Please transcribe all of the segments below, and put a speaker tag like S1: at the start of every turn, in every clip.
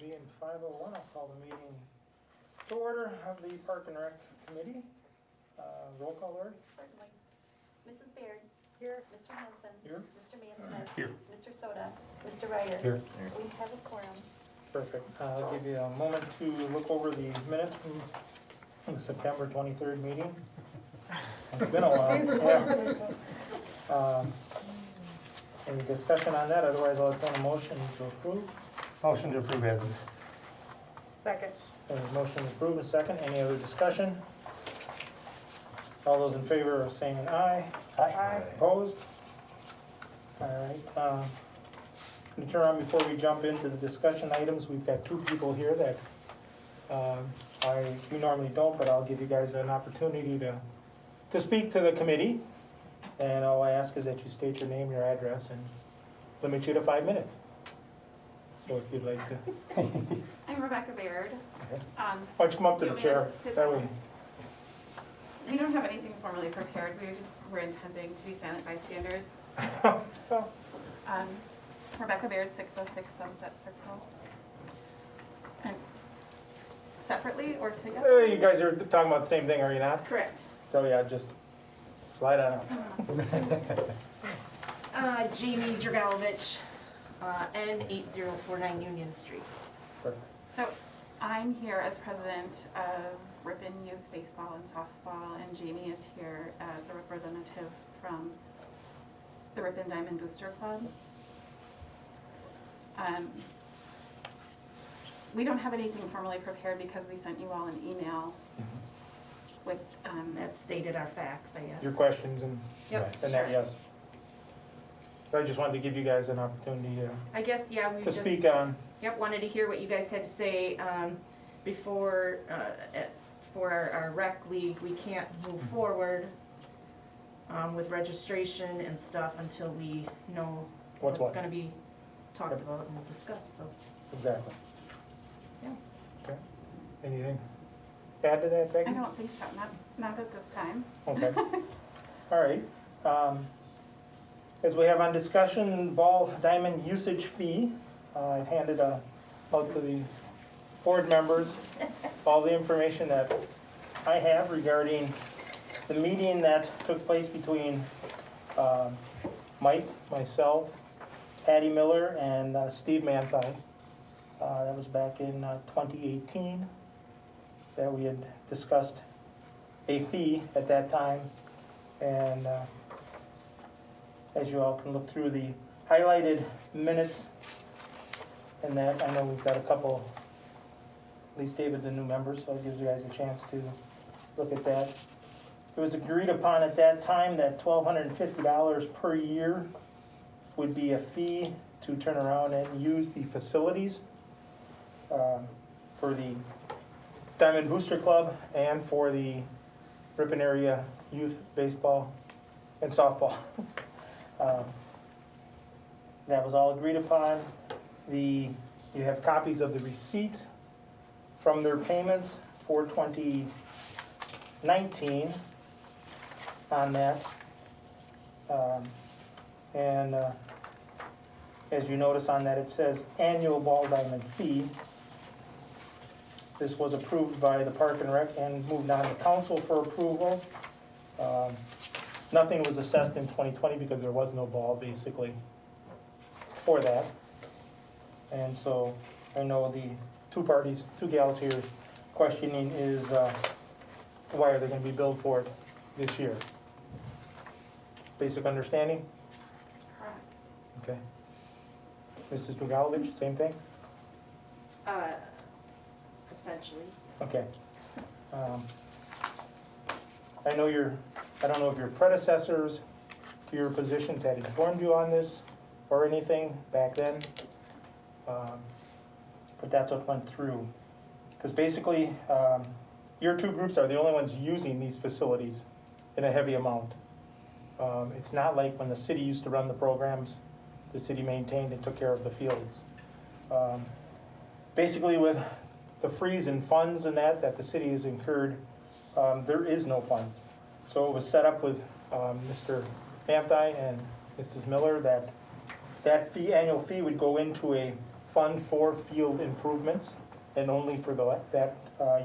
S1: Being 5:01, I'll call the meeting to order of the Park and Rec Committee. Roll call, Lord.
S2: Certainly. Mrs. Baird.
S3: Here.
S2: Mr. Hanson.
S1: Here.
S2: Mr. Mansfield.
S1: Here.
S2: Mr. Soda. Mr. Ryder.
S1: Here.
S2: We have a quorum.
S1: Perfect. I'll give you a moment to look over the minutes from the September 23rd meeting. It's been a while. Yeah. Any discussion on that? Otherwise, I'll entertain a motion to approve.
S4: Motion to approve as is.
S3: Second.
S1: There's a motion to approve, a second. Any other discussion? All those in favor of saying aye?
S3: Aye.
S1: Opposed? All right. To turn around before we jump into the discussion items, we've got two people here that we normally don't, but I'll give you guys an opportunity to speak to the committee. And all I ask is that you state your name, your address, and limit you to 5 minutes. So if you'd like to.
S2: I'm Rebecca Baird.
S1: Okay.
S2: Why
S1: Why don't you come up to the chair? That way.
S2: We don't have anything formally prepared. We're intending to be silent bystanders. Rebecca Baird, 606 Sunset Circle. And separately or together?
S1: You guys are talking about the same thing, are you not?
S2: Correct.
S1: So yeah, just slide on up.
S3: Jamie Dragalovich, N8049 Union Street.
S1: Perfect.
S2: So I'm here as president of Ripon Youth Baseball and Softball, and Jamie is here as a representative from the Ripon Diamond Booster Club. We don't have anything formally prepared because we sent you all an email with
S3: That stated our facts, I guess.
S1: Your questions and
S3: Yep.
S1: that, yes. I just wanted to give you guys an opportunity
S3: I guess, yeah, we
S1: to
S3: just,
S1: speak on.
S3: yep, wanted to hear what you guys had to say before, for our rec league. We can't move forward with registration and stuff until we know
S1: What's
S3: what's
S1: what?
S3: gonna be talked
S1: Yep.
S3: about and discussed, so.
S1: Exactly.
S3: Yeah.
S1: Okay. Anything to add to that, Becky?
S2: I don't think so, not at this time.
S1: Okay. All right. As we have on discussion, ball diamond usage fee, I've handed out to the board members all the information that I have regarding the meeting that took place between Mike, myself, Patty Miller, and Steve Manthei. That was back in 2018, that we had discussed a fee at that time. And as you all can look through the highlighted minutes and that, I know we've got a couple, at least David's a new member, so it gives you guys a chance to look at that. It was agreed upon at that time that $1,250 per year would be a fee to turn around and use the facilities for the Diamond Booster Club and for the Ripon area youth baseball and softball. That was all agreed upon. You have copies of the receipt from their payments for 2019 on that. As you notice on that, it says annual ball diamond fee. This was approved by the Park and Rec and moved on to council for approval. Nothing was assessed in 2020 because there was no ball basically for that. And so I know the two gals here questioning is why are they going to be billed for it this year? Basic understanding?
S2: Correct.
S1: Okay. Mrs. Dragalovich, same thing?
S3: Essentially.
S1: Okay. I don't know if your predecessors to your positions had informed you on this or anything back then, but that's what went through. Because basically, your two groups are the only ones using these facilities in a heavy amount. It's not like when the city used to run the programs, the city maintained and took care of the fields. Basically with the freeze in funds and that the city has incurred, there is no funds. So it was set up with Mr. Manthei and Mrs. Miller that fee, annual fee would go into a fund for field improvements and only for that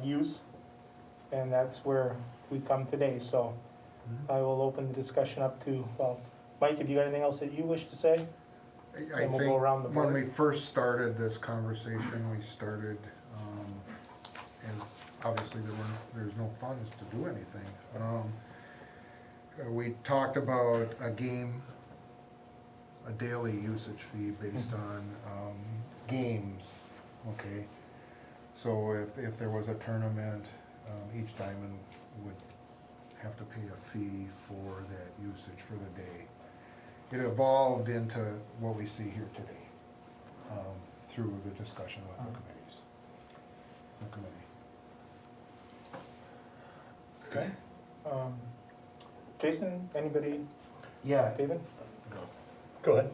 S1: use. And that's where we come today, so I will open the discussion up to, Mike, if you got anything else that you wish to say?
S5: I
S1: And we'll
S5: think
S1: go around the
S5: when
S1: board.
S5: we first started this conversation, we started, and obviously there's no funds to do anything. We talked about a daily usage fee based on, games, okay? So if there was a tournament, each diamond would have to pay a fee for that usage for the day. It evolved into what we see here today, through the discussion with the committee.
S1: Okay. Jason, anybody,
S6: Yeah,
S1: David?
S4: Go ahead.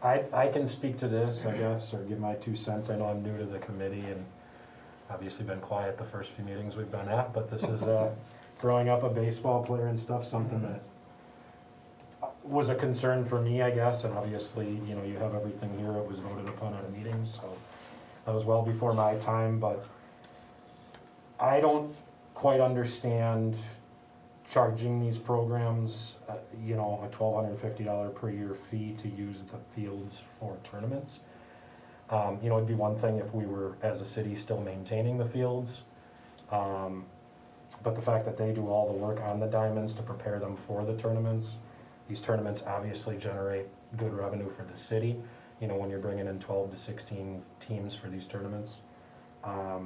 S6: I can speak to this, I guess, or give my 2 cents. I know I'm new to the committee and obviously been quiet the first few meetings we've been at, but this is, growing up a baseball player and stuff, something that was a concern for me, I guess, and obviously, you know, you have everything here, it was voted upon at a meeting, so that was well before my time, but I don't quite understand charging these programs, you know, a $1,250 per year fee to use the fields for tournaments. You know, it'd be one thing if we were, as a city, still maintaining the fields. But the fact that they do all the work on the diamonds to prepare them for the tournaments, these tournaments obviously generate good revenue for the city, you know, when you're bringing in 12 to 16 teams for these tournaments. I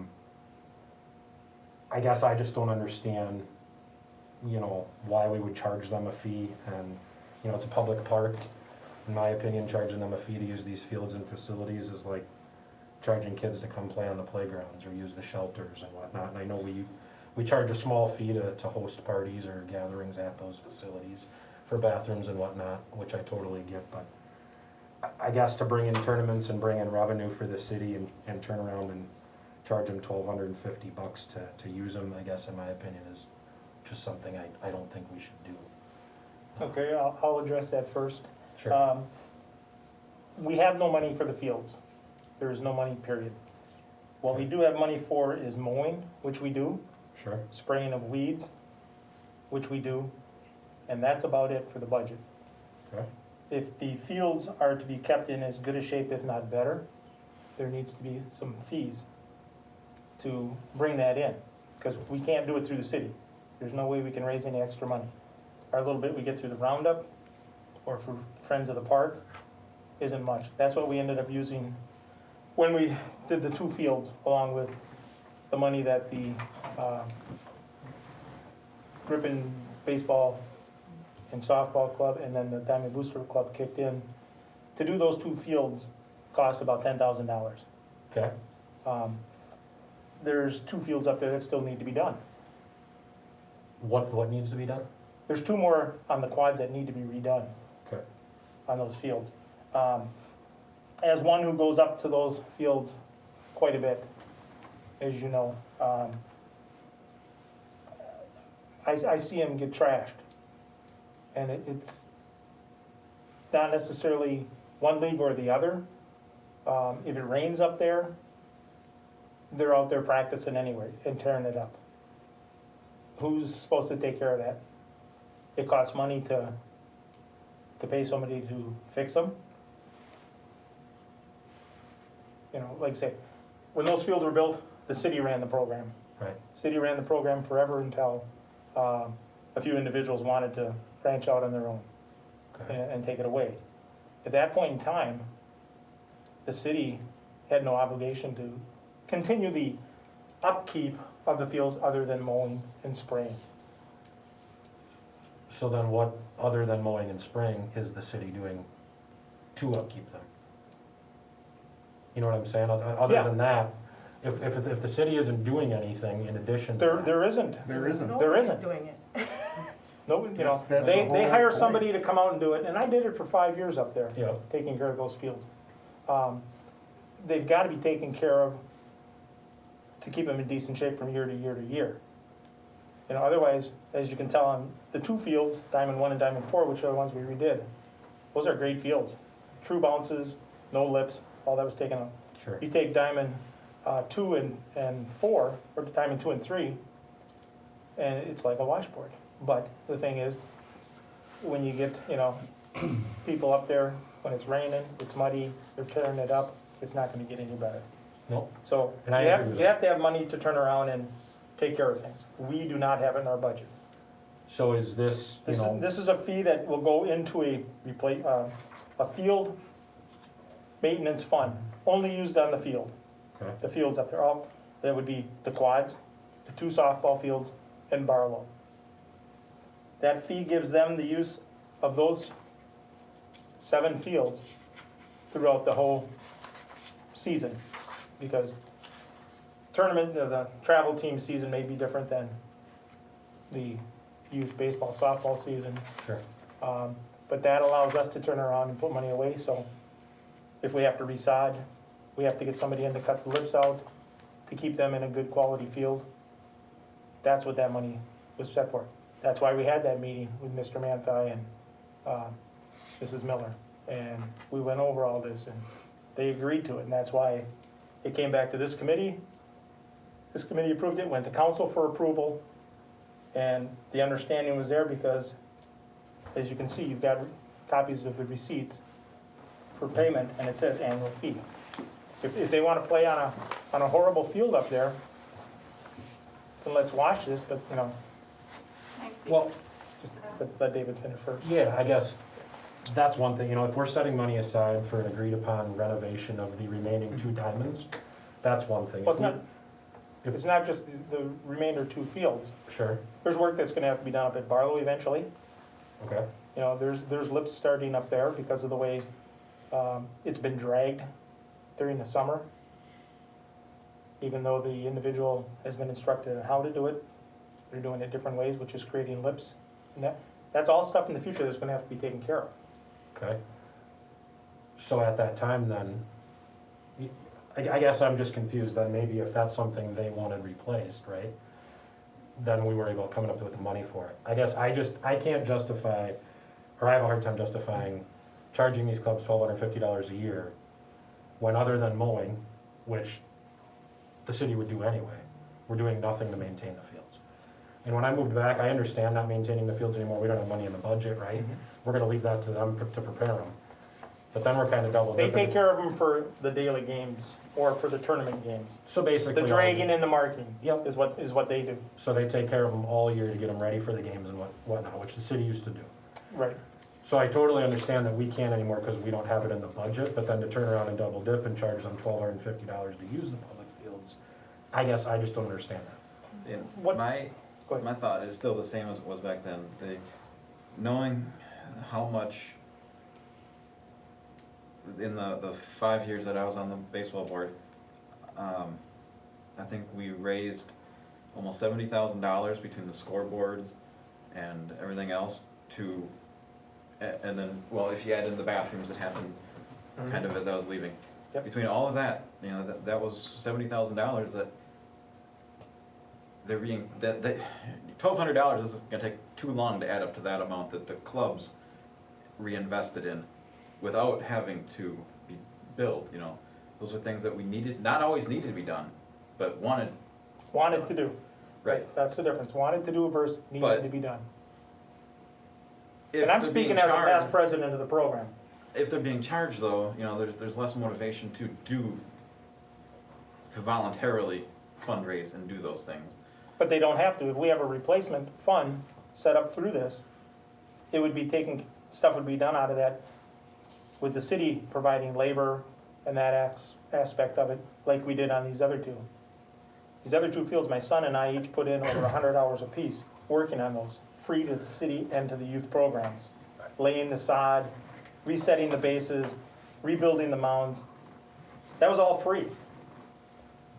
S6: guess I just don't understand, you know, why we would charge them a fee, and, you know, it's a public park. In my opinion, charging them a fee to use these fields and facilities is like charging kids to come play on the playgrounds or use the shelters and whatnot. And I know we charge a small fee to host parties or gatherings at those facilities for bathrooms and whatnot, which I totally get, but I guess to bring in tournaments and bring in revenue for the city and turn around and charge them $1,250 to use them, I guess, in my opinion, is just something I don't think we should do.
S1: Okay, I'll address that first.
S6: Sure.
S1: We have no money for the fields. There is no money, period. What we do have money for is mowing, which we do,
S6: Sure.
S1: spraying of weeds, which we do, and that's about it for the budget.
S6: Okay.
S1: If the fields are to be kept in as good a shape, if not better, there needs to be some fees to bring that in, because we can't do it through the city. There's no way we can raise any extra money. Our little bit we get through the roundup, or for Friends of the Park, isn't much. That's what we ended up using when we did the 2 fields, along with the money that the Ripon Baseball and Softball Club and then the Diamond Booster Club kicked in. To do those 2 fields cost about $10,000.
S6: Okay.
S1: There's 2 fields up there that still need to be done.
S6: What needs to be done?
S1: There's 2 more on the quads that need to be redone
S6: Okay.
S1: on those fields. As one who goes up to those fields quite a bit, as you know, I see them get trashed. And it's not necessarily one league or the other. If it rains up there, they're out there practicing anyway and tearing it up. Who's supposed to take care of that? It costs money to pay somebody to fix them. You know, like I say, when those fields were built, the city ran the program.
S6: Right.
S1: City ran the program forever until a few individuals wanted to branch out on their own
S6: Okay.
S1: and take it away. At that point in time, the city had no obligation to continue the upkeep of the fields other than mowing and spraying.
S6: So then what, other than mowing and spraying, is the city doing to upkeep them? You know what I'm saying? Other
S1: Yeah.
S6: than that, if the city isn't doing anything in addition to
S1: There
S6: that,
S1: isn't.
S5: There isn't.
S1: There
S3: Nobody's
S1: isn't.
S3: doing it.
S1: No, you know,
S5: That's
S1: they
S5: the whole
S1: hire
S5: point.
S1: somebody to come out and do it, and I did it for 5 years up there,
S6: Yeah.
S1: taking care of those fields. They've gotta be taken care of to keep them in decent shape from year to year to year. You know, otherwise, as you can tell on the 2 fields, Diamond 1 and Diamond 4, which are the ones we redid, those are great fields. True bounces, no lips, all that was taken out.
S6: Sure.
S1: You take Diamond 2 and 4, or Diamond 2 and 3, and it's like a washboard. But the thing is, when you get, people up there, when it's raining, it's muddy, they're tearing it up, it's not gonna get any better.
S6: Nope.
S1: So,
S6: And I agree with
S1: you have to have money to turn around and take care of things. We do not have it in our budget.
S6: So is this,
S1: This is a fee that will go into a field maintenance fund, only used on the field.
S6: Okay.
S1: The fields up there, that would be the quads, the 2 softball fields, and Barlow. That fee gives them the use of those 7 fields throughout the whole season, because the travel team season may be different than the youth baseball, softball season.
S6: Sure.
S1: But that allows us to turn around and put money away, so if we have to resod, we have to get somebody in to cut the lips out to keep them in a good quality field. That's what that money was set for. That's why we had that meeting with Mr. Manthai and Mrs. Miller. And we went over all this and they agreed to it, and that's why it came back to this committee. This committee approved it, went to council for approval, and the understanding was there because, as you can see, you've got copies of the receipts for payment, and it says annual fee. If they wanna play on a horrible field up there, then let's watch this, but,
S2: Can I speak
S6: Well,
S2: to that?
S1: let David finish first.
S6: yeah, I guess that's one thing, if we're setting money aside for an agreed upon renovation of the remaining 2 diamonds, that's one thing.
S1: Well, it's not just the remainder 2 fields.
S6: Sure,
S1: There's work that's gonna have to be done up at Barlow eventually.
S6: okay,
S1: There's lips starting up there because of the way it's been dragged during the summer. Even though the individual has been instructed on how to do it, they're doing it different ways, which is creating lips. And that's all stuff in the future that's gonna have to be taken care of.
S6: okay. So at that time then, I guess I'm just confused, then maybe if that's something they wanted replaced, right? Then we were able to come up with the money for it. I guess I can't justify, or I have a hard time justifying charging these clubs $1,250 a year when, other than mowing, which the city would do anyway, we're doing nothing to maintain the fields. And when I moved back, I understand not maintaining the fields anymore, we don't have money in the budget, right? We're gonna leave that to them to prepare them. But then we're kinda double
S1: They
S6: dipping.
S1: take care of them for the daily games or for the tournament games.
S6: So basically.
S1: The dragging and the marking
S6: Yep.
S1: is what they do.
S6: So they take care of them all year to get them ready for the games and whatnot, which the city used to do.
S1: Right.
S6: So I totally understand that we can't anymore because we don't have it in the budget, but then to turn around and double dip and charge them $1,250 to use the public fields, I guess I just don't understand that.
S7: See, and
S1: What-
S7: my,
S1: Go ahead.
S7: my thought is still the same as it was back then. Knowing how much, in the 5 years that I was on the baseball board, I think we raised almost $70,000 between the scoreboards and everything else and then, well, if you add in the bathrooms, it happened kind of as I was leaving.
S1: Yep.
S7: Between all of that, that was $70,000 that they're being, that $1,200 is gonna take too long to add up to that amount that the clubs reinvested in without having to be billed, Those are things that we needed, not always needed to be done, but wanted.
S1: Wanted to do.
S7: Right.
S1: That's the difference. Wanted to do versus needed
S7: But
S1: to be done.
S7: If
S1: And I'm
S7: they're being
S1: speaking as a past
S7: charged-
S1: president of the program.
S7: If they're being charged though, there's less motivation to voluntarily fundraise and do those things.
S1: But they don't have to. If we have a replacement fund set up through this, it would be stuff would be done out of that with the city providing labor and that aspect of it, like we did on these other 2. These other 2 fields, my son and I each put in over 100 hours apiece working on those, free to the city and to the youth programs. Laying the sod, resetting the bases, rebuilding the mounds. That was all free.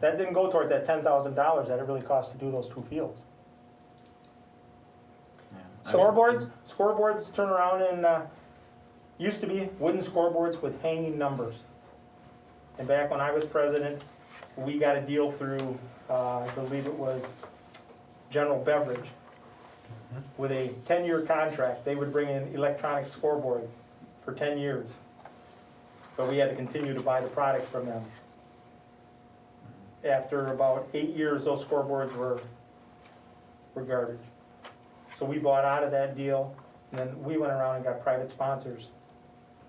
S1: That didn't go towards that $10,000 that it really cost to do those 2 fields.
S7: Yeah. I mean,
S1: Scoreboards turn around and, used to be wooden scoreboards with hanging numbers. And back when I was president, we got a deal through, I believe it was General Beverage. With a 10-year contract, they would bring in electronic scoreboards for 10 years. But we had to continue to buy the products from them. after about 8 years, those scoreboards were garbage. So we bought out of that deal, and then we went around and got private sponsors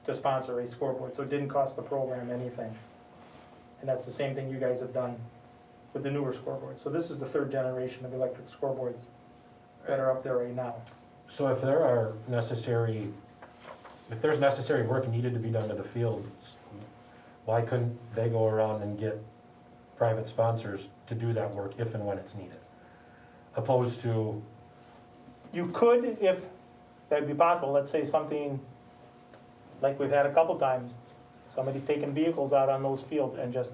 S1: to sponsor a scoreboard, so it didn't cost the program anything. And that's the same thing you guys have done with the newer scoreboards. So this is the third generation of electric scoreboards that are up there right now.
S6: So if there's necessary work needed to be done to the fields, why couldn't they go around and get private sponsors to do that work if and when it's needed? Opposed to,
S1: You could, if that'd be possible, let's say something like we've had a couple times, somebody's taken vehicles out on those fields and just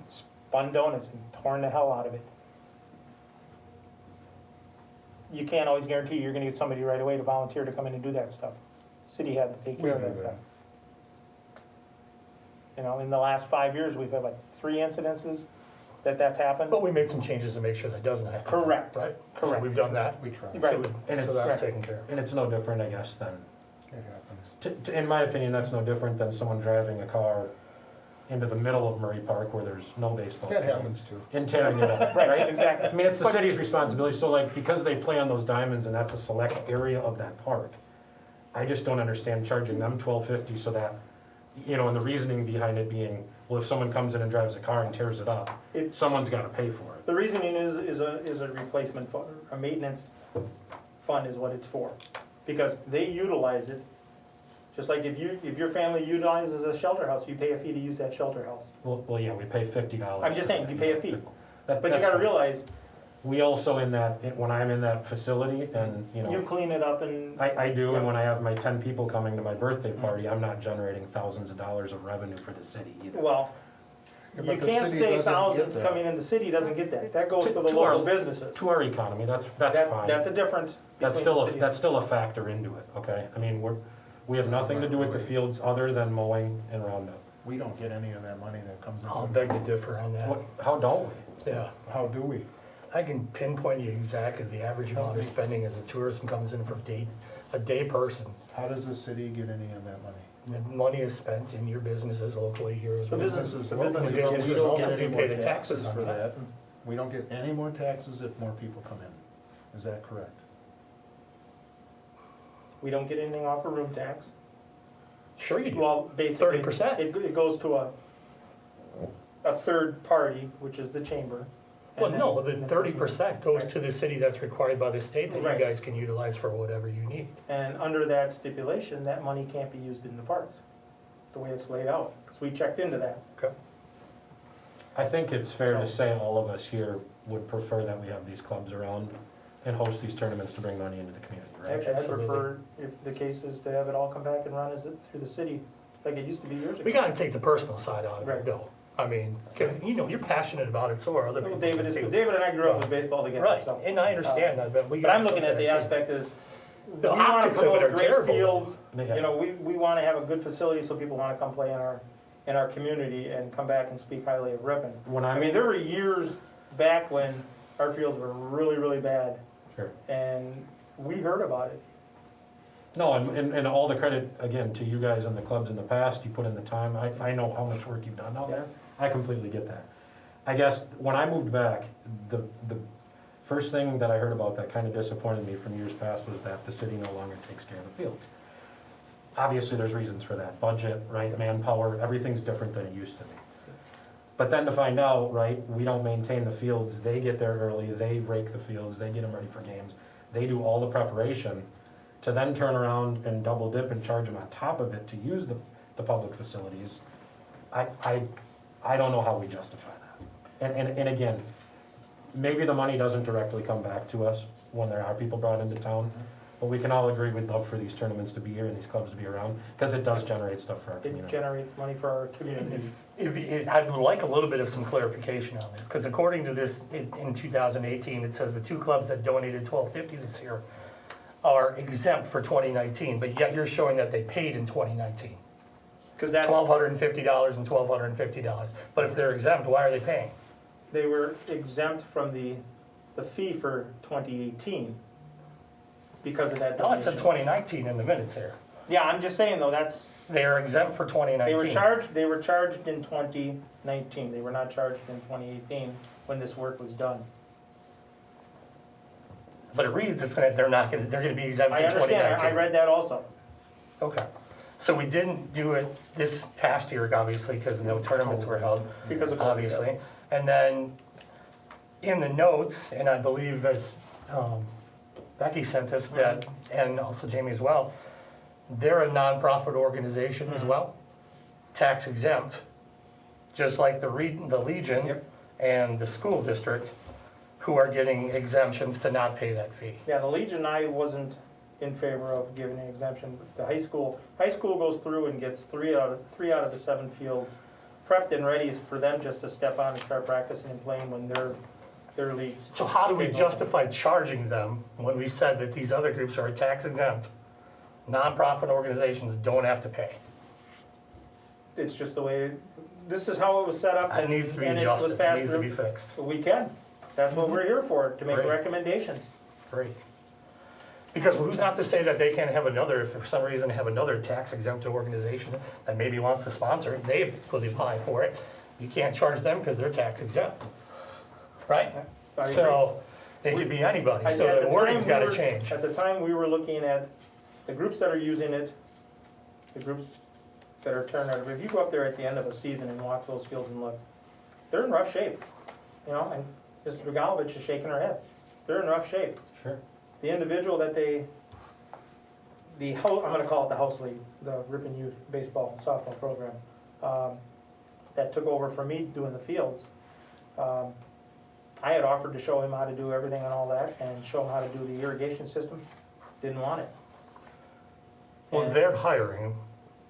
S1: spun donuts and torn the hell out of it. You can't always guarantee you're gonna get somebody right away to volunteer to come in and do that stuff. City had to take
S5: We
S1: care of
S5: do
S1: that
S5: that.
S1: stuff. You know, in the last 5 years, we've had like 3 incidences that's happened.
S4: But we made some changes to make sure that doesn't happen.
S1: Correct.
S4: Right?
S1: Correct.
S4: So we've done that.
S5: We try.
S1: Right.
S6: And
S4: So
S6: it's-
S4: that's taken care of.
S6: and it's no different, I guess, than,
S5: It happens.
S6: in my opinion, that's no different than someone driving a car into the middle of Murray Park where there's no baseball.
S5: That
S6: field
S5: happens too.
S6: And tearing it up,
S1: Right,
S6: right?
S1: exactly.
S6: I mean, it's the city's responsibility, so like, because they play on those diamonds and that's a select area of that park, I just don't understand charging them $12.50 so that, you know, and the reasoning behind it being, well, if someone comes in and drives a car and tears it up,
S1: It's-
S6: someone's gotta pay for it.
S1: The reasoning is a replacement fund, a maintenance fund is what it's for. Because they utilize it, just like if your family utilizes a shelter house, you pay a fee to use that shelter house.
S6: Well, yeah, we pay $50.
S1: I'm just saying, you pay a fee.
S6: That-
S1: But you
S6: that's
S1: gotta
S6: fine.
S1: realize,
S6: We also when I'm in that facility and, you
S1: you
S6: know,
S1: clean it up and,
S6: I do, and when I have my 10 people coming to my birthday party, I'm not generating thousands of dollars of revenue for the city either.
S1: well,
S5: Yeah,
S1: you
S5: but the
S1: can't
S5: city
S1: say
S5: doesn't
S1: thousands
S5: get that.
S1: coming in, the city doesn't get that. That goes to the
S6: To our-
S1: local businesses.
S6: To our economy, that's fine.
S1: That's a difference
S6: That's
S1: between
S6: still,
S1: the city.
S6: that's still a factor into it, okay? I mean, we have nothing to do with the fields other than mowing and roundup.
S5: We don't get any of that money that comes
S4: I'll
S5: in.
S4: beg to differ on that.
S6: What, how don't we?
S4: Yeah.
S5: How do we?
S4: I can pinpoint you exactly the average amount of spending as a tourism comes in from a day person.
S5: How does the city get any of that money?
S4: The money is spent in your businesses locally here as
S1: The
S4: well.
S1: businesses- the
S5: locally,
S1: businesses
S5: we don't
S4: businesses
S5: get
S4: also
S5: any
S4: do
S5: more
S4: pay the taxes on
S5: for
S4: that.
S5: We don't get any more taxes if more people come in. Is that correct?
S1: We don't get anything off of room tax.
S4: Sure you do.
S1: Well, basically.
S4: 30%.
S1: It goes to a third party, which is the chamber.
S4: Well,
S1: and
S4: no,
S1: then-
S4: the 30% goes to the city that's required by the state that you
S1: Right.
S4: guys can utilize for whatever you need.
S1: And under that stipulation, that money can't be used in the parks, the way it's laid out, because we checked into that.
S4: Okay.
S6: I think it's fair to say all of us here would prefer that we have these clubs around and host these tournaments to bring money into the community, right?
S1: Actually, I
S4: Absolutely.
S1: prefer, if the case is to have it all come back and run as it through the city, like it used to be years ago.
S4: We gotta take the personal side out of
S1: Right.
S4: it though. I mean, cause you know, you're passionate about it, so are other
S1: Well,
S4: people.
S1: David is,
S4: too.
S1: David and I grew up with baseball together,
S4: Right,
S1: so.
S4: and I understand that, but we.
S1: But I'm looking at the
S4: gotta-
S1: aspect is, we
S4: The
S1: wanna
S4: optics of it
S1: promote
S4: are
S1: great
S4: terrible.
S1: fields.
S6: Yeah.
S1: You know, we wanna have a good facility so people wanna come play in our community and come back and speak highly of Ripon.
S6: When
S1: I mean, there were years back when our fields were really, really bad,
S6: Sure.
S1: and we heard about it.
S6: No, and all the credit, again, to you guys and the clubs in the past, you put in the time, I know how much work you've done out there, I completely get that. I guess, when I moved back, the first thing that I heard about that kind of disappointed me from years past was that the city no longer takes care of the fields. Obviously, there's reasons for that, budget, right, manpower, everything's different than it used to be. But then to find out, right, we don't maintain the fields, they get there early, they rake the fields, they get them ready for games, they do all the preparation, to then turn around and double dip and charge them on top of it to use the public facilities, I don't know how we justify that. And again, maybe the money doesn't directly come back to us when there are people brought into town, but we can all agree we'd love for these tournaments to be here and these clubs to be around, because it does generate stuff for our
S1: It
S6: community.
S1: generates money for our community.
S4: I would like a little bit of some clarification on this, because according to this, in 2018, it says the 2 clubs that donated $12.50 this year are exempt for 2019, but yet you're showing that they paid in 2019.
S1: Because that's,
S4: $1,250 and $1,250. But if they're exempt, why are they paying?
S1: they were exempt from the fee for 2018 because of that
S4: No, it said
S1: donation.
S4: 2019 in the minutes here.
S1: Yeah, I'm just saying though, that's,
S4: They are exempt for 2019.
S1: they were charged in 2019, they were not charged in 2018 when this work was done.
S4: But it reads, they're gonna be exempt
S1: I
S4: in 2019.
S1: understand, I read that also.
S4: Okay, so we didn't do it this past year, obviously, because no tournaments were held,
S1: Because of COVID,
S4: obviously. And then in the notes, and I believe as Becky sent us that, and also Jamie as well, they're a nonprofit organization as well, tax exempt, just like the Legion
S1: Yep.
S4: and the school district, who are getting exemptions to not pay that fee.
S1: Yeah, the Legion, I wasn't in favor of giving an exemption. The high school goes through and gets three out of the 7 fields prepped and ready for them just to step on and start practicing and playing when their leagues.
S4: So how do we
S1: take over.
S4: justify charging them when we said that these other groups are tax exempt? Nonprofit organizations don't have to pay.
S1: It's just the way, this is how it was set up.
S4: It needs to be
S1: and it was
S4: adjusted, it
S1: passed
S4: needs to be
S1: through.
S4: fixed.
S1: We can, that's what we're here for, to make
S4: Great.
S1: recommendations.
S4: Great. Because who's not to say that they can't have another, if for some reason have another tax exempt organization that maybe wants to sponsor it, they will apply for it. You can't charge them because they're tax exempt, right?
S1: I agree.
S4: So, it could be anybody,
S1: At
S4: so
S1: the
S4: the
S1: time
S4: wording's
S1: we
S4: gotta
S1: were-
S4: change.
S1: At the time, we were looking at the groups that are using it, the groups that are turned out. If you go up there at the end of a season and walk those fields and look, they're in rough shape, you know, and Mrs. Regalovich is shaking her head. They're in rough shape.
S6: Sure.
S1: The individual that I'm gonna call it the house league, the Ripon Youth Baseball Softball Program, that took over for me doing the fields. I had offered to show him how to do everything and all that, and show him how to do the irrigation system, didn't want it.
S4: Well,
S1: And
S4: they're hiring,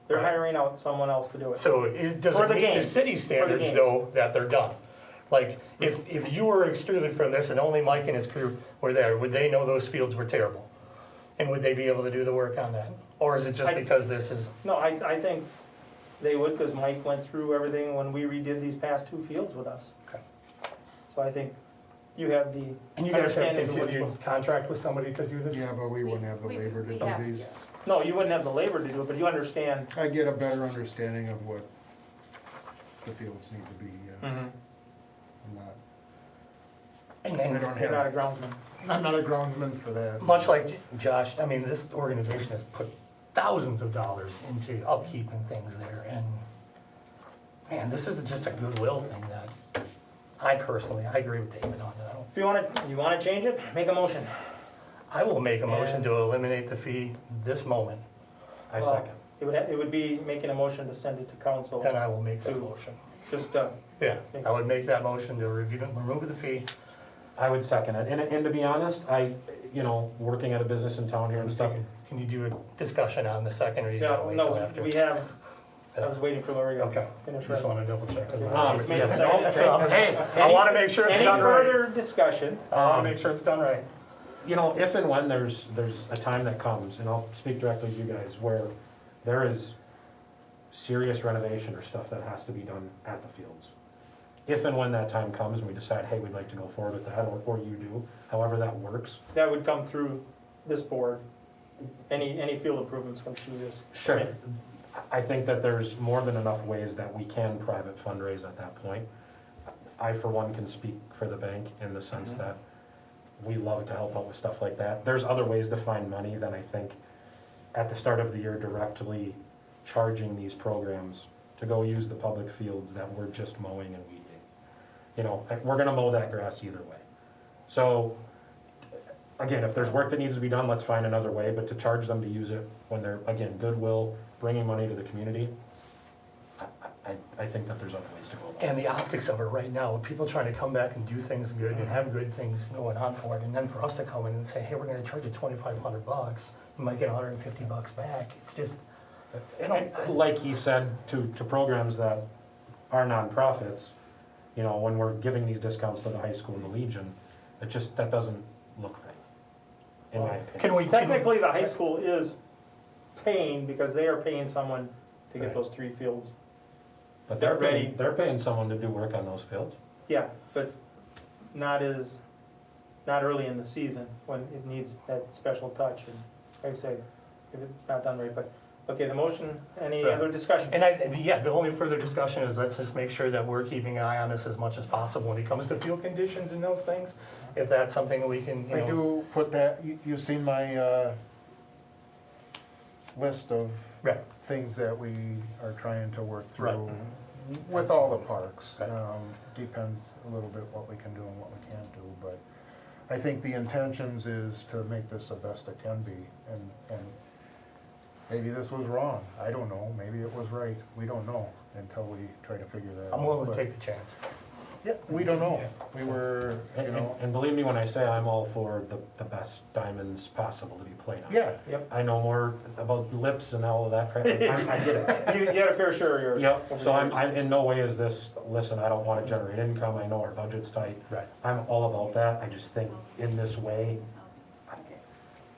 S1: they're hiring out someone else to do it.
S4: so does
S1: For
S4: it
S1: the
S4: meet the
S1: games.
S4: city standards
S1: games.
S4: though, that they're done? Like, if you were excluded from this and only Mike and his crew were there, would they know those fields were terrible? And would they be able to do the work on that? Or is it just because this is,
S1: No, I think they would, because Mike went through everything when we redid these past 2 fields with us.
S4: Okay.
S1: So I think you have the
S4: and you guys have
S1: understanding of what's
S4: continued
S1: going.
S4: contract with somebody to do this?
S5: Yeah, but we wouldn't have the
S2: We-
S5: labor to
S2: we
S5: do
S2: have-
S5: these.
S1: No, you wouldn't have the labor to do it, but you understand.
S5: I get a better understanding of what the fields need to be, I'm not,
S4: And
S5: I
S4: then,
S5: don't
S1: You're not a
S5: have,
S1: groundsman.
S5: I'm not a groundsman for that.
S4: much like Josh, I mean, this organization has put thousands of dollars into upkeep and things there, and man, this is just a goodwill thing that I agree with David on that.
S1: If you wanna change it, make a motion.
S4: I will make a motion to eliminate the fee this moment,
S6: I
S1: Well,
S6: second.
S1: It would be making a motion to send it to council,
S4: then I will make that motion.
S1: just,
S4: Yeah, I would make that motion to remove the fee.
S6: I would second it, and to be honest, working at a business in town here and stuff,
S4: Can you do a discussion on the second, or you
S1: yeah,
S4: gotta wait till
S1: no,
S4: after?
S1: we have, I was waiting for Lori to
S4: Okay,
S1: finish
S4: just
S1: her.
S4: wanna double check.
S1: Made a
S6: yes,
S1: second.
S4: So, hey, I wanna make sure it's
S1: Any
S4: done right.
S1: further discussion?
S4: I wanna make sure it's done right.
S6: if and when there's a time that comes, and I'll speak directly to you guys, where there is serious renovation or stuff that has to be done at the fields. If and when that time comes and we decide, hey, we'd like to go forward with that, or you do, however that works.
S1: That would come through this board. Any field improvements come through this.
S6: Sure. I think that there's more than enough ways that we can private fundraise at that point. I, for one, can speak for the bank in the sense that we love to help out with stuff like that. There's other ways to find money than I think at the start of the year directly charging these programs to go use the public fields that we're just mowing and weeding. We're gonna mow that grass either way. So, again, if there's work that needs to be done, let's find another way, but to charge them to use it when they're, again, goodwill, bringing money to the community, I think that there's other ways to go about it.
S4: And the optics of it right now, with people trying to come back and do things good and have good things going on for it, and then for us to come in and say, hey, we're gonna charge you $2,500, you might get $150 back, it's just,
S6: Like he said, to programs that are nonprofits, when we're giving these discounts to the high school and the Legion, that doesn't look right, in my opinion.
S4: can we?
S1: Technically, the high school is paying, because they are paying someone to get
S6: Right.
S1: those 3 fields.
S6: But
S1: they're ready.
S6: they're paying someone to do work on those fields.
S1: Yeah, but not early in the season, when it needs that special touch, and like I say, if it's not done right, but Okay, the motion, any
S4: Right.
S1: other discussion?
S4: And the only further discussion is let's just make sure that we're keeping an eye on this as much as possible when it comes to field conditions and those things. If that's something we can,
S5: I do put that, you've seen my list of
S4: Right.
S5: things that we are trying to work
S4: Right.
S5: through with all the parks.
S4: Right.
S5: Depends a little bit what we can do and what we can't do, but I think the intentions is to make this the best it can be, and maybe this was wrong, I don't know, maybe it was right, we don't know until we try to figure that out.
S4: I'm willing to
S5: But-
S4: take the chance.
S5: Yeah, we don't know,
S4: Yeah.
S5: we were, you know,
S6: And believe me when I say I'm all for the best diamonds possible to be played on.
S5: yeah,
S1: Yep.
S6: I know more about lips and all of that crap, I get it.
S1: You had a fair share of yours.
S6: Yep, so I'm in no way is this, listen, I don't wanna generate income, I know our budget's tight.
S4: Right.
S6: I'm all about that, I just think in this way,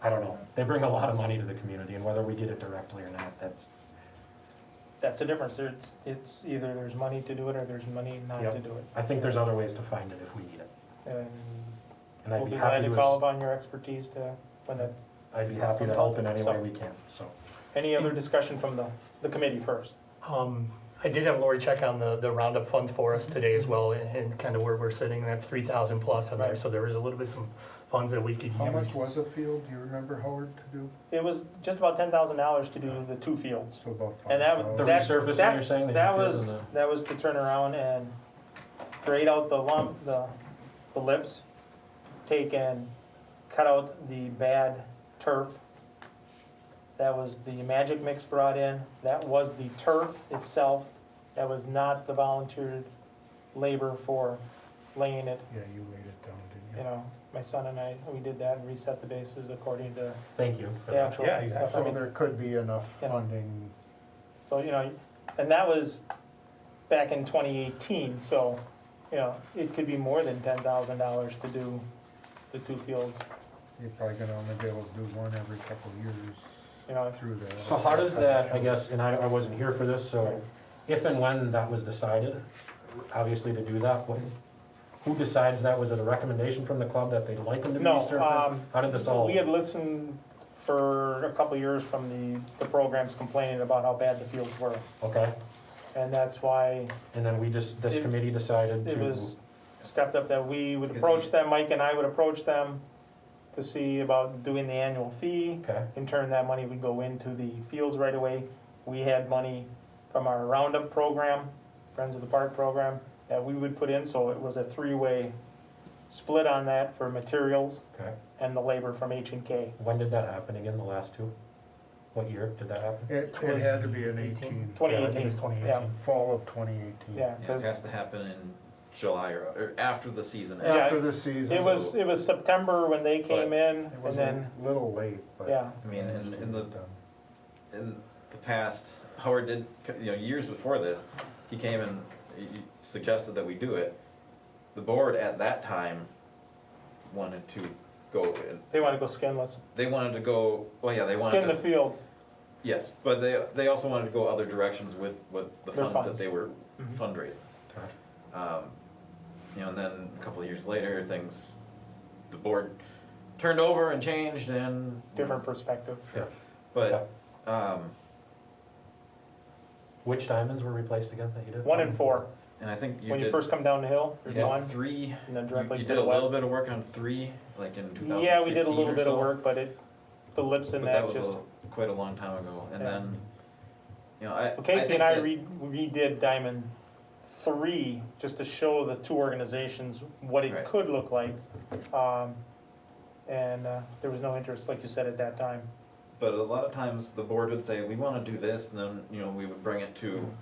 S6: I don't know, they bring a lot of money to the community, and whether we get it directly or not,
S1: That's the difference, it's either there's money to do it or there's money not to
S6: Yep.
S1: do it.
S6: I think there's other ways to find it if we need it.
S1: And
S6: And I'd
S1: we'll
S6: be
S1: be
S6: happy
S1: glad to
S6: to,
S1: call upon your expertise to, when that,
S6: I'd be happy to help in any way we can, so.
S1: any other discussion from the committee first?
S4: I did have Lori check on the roundup funds for us today as well, and kind of where we're sitting, and that's 3,000 plus in there,
S1: Right.
S4: so there is a little bit some funds that we could
S5: how
S4: use.
S5: much was a field, do you remember, Howard, to do?
S1: It was just about $10,000 to do the 2 fields.
S5: So about
S1: And that
S5: 5,000.
S6: The
S1: that-
S6: resurfacing,
S1: that-
S6: you're saying, the
S1: That
S6: infield
S1: was,
S6: and the-
S1: that was to turn around and grade out the lump, the lips, take and cut out the bad turf. That was the magic mix brought in, that was the turf itself, that was not the volunteered labor for laying it,
S5: Yeah, you laid it down, didn't
S1: you know. My son and I, we did that and reset the bases according to
S6: Thank you for
S1: the
S6: that.
S1: actual
S4: Yeah,
S1: stuff.
S4: exactly.
S1: I
S5: So
S1: mean,
S5: there could be enough
S1: Yeah.
S5: funding,
S1: so, you know, and that was back in 2018, so, you know, it could be more than $10,000 to do the 2 fields,
S5: you're probably gonna only be able to do one every couple of years
S1: you know.
S5: through that.
S6: So how does that, I guess, and I wasn't here for this, so if and when that was decided, obviously to do that, who decides that? Was it a recommendation from the club that they'd like them to be
S1: No,
S6: resurfaced? How did this all?
S1: We had listened for a couple of years from the programs complaining about how bad the fields were,
S6: Okay,
S1: and that's why
S6: and then this
S1: It-
S6: committee decided
S1: it
S6: to,
S1: was stepped up that we would
S7: Because
S1: approach
S7: you-
S1: them, Mike and I would approach them to see about doing the annual fee.
S6: okay,
S1: In turn, that money would go into the fields right away. We had money from our Roundup program, Friends of the Park program, that we would put in, so it was a 3-way split on that for materials
S6: okay.
S1: and the labor from H&K.
S6: When did that happen again, the last two? What year did that happen?
S5: It had to be in 18,
S1: 2018.
S4: Yeah, I think it was 2018.
S1: Yeah,
S5: fall of 2018.
S1: yeah,
S7: Yeah, it
S1: 'cause
S7: has to happen in July or after the season.
S1: Yeah.
S5: After the season.
S1: it was September when they came in,
S5: It
S1: and
S5: was
S1: then,
S5: a little late, but.
S1: yeah,
S7: I mean, in the past, Howard did, years before this, he came and he suggested that we do it. The board at that time wanted to go,
S1: they wanna go skinless.
S7: they wanted to go, well, yeah, they wanted
S1: Skin the
S7: to,
S1: field.
S7: yes, but they also wanted to go other directions with what the
S1: Their
S7: funds that
S1: funds.
S7: they were
S1: Mhm.
S7: fundraising.
S6: Okay.
S7: And then a couple of years later, the board turned over and changed and.
S1: Different perspective.
S7: But,
S6: Which diamonds were replaced again that you did?
S1: 1 and 4,
S7: and I think you did.
S1: when you first come down the hill,
S7: You
S1: there's
S7: did
S1: 1,
S7: 3,
S1: and then
S7: you
S1: directly
S7: you
S1: to
S7: did
S1: the
S7: a little
S1: west.
S7: bit of work on 3, like in 2015
S1: Yeah, we did a little
S7: or
S1: bit of
S7: so.
S1: work, but the lips in
S7: But
S1: that
S7: that was
S1: just,
S7: quite a long time ago, and
S1: Yeah.
S7: then,
S1: well, Casey and I
S7: think
S1: redid Diamond 3, just to show the 2 organizations what it
S7: Right.
S1: could look like. And there was no interest, like you said, at that time.
S7: But a lot of times, the board would say, we wanna do this, and then, we would bring it to,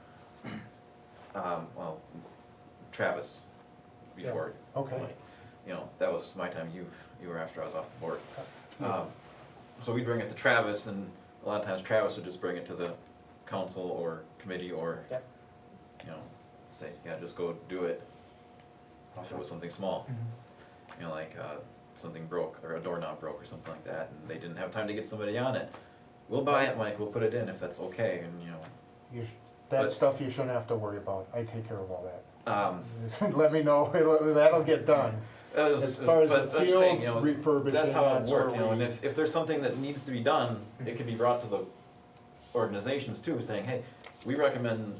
S7: Travis before.
S5: Okay.
S7: Mike. That was my time, you were after I was off the board. So we'd bring it to Travis, and a lot of times Travis would just bring it to the council or committee, or,
S1: Yep.
S7: say, yeah, just go do it, if it was something small. Like, something broke, or a doorknob broke or something like that, and they didn't have time to get somebody on it. We'll buy it, Mike, we'll put it in if that's okay, and,
S5: That
S7: But-
S5: stuff you shouldn't have to worry about, I take care of all that.
S7: um,
S5: Let me know, that'll get done. As far as the
S7: but I'm saying,
S5: field refurbishing,
S7: that's how it
S5: that's where
S7: works, and
S5: we.
S7: if there's something that needs to be done, it can be brought to the organizations too, saying, hey, we recommend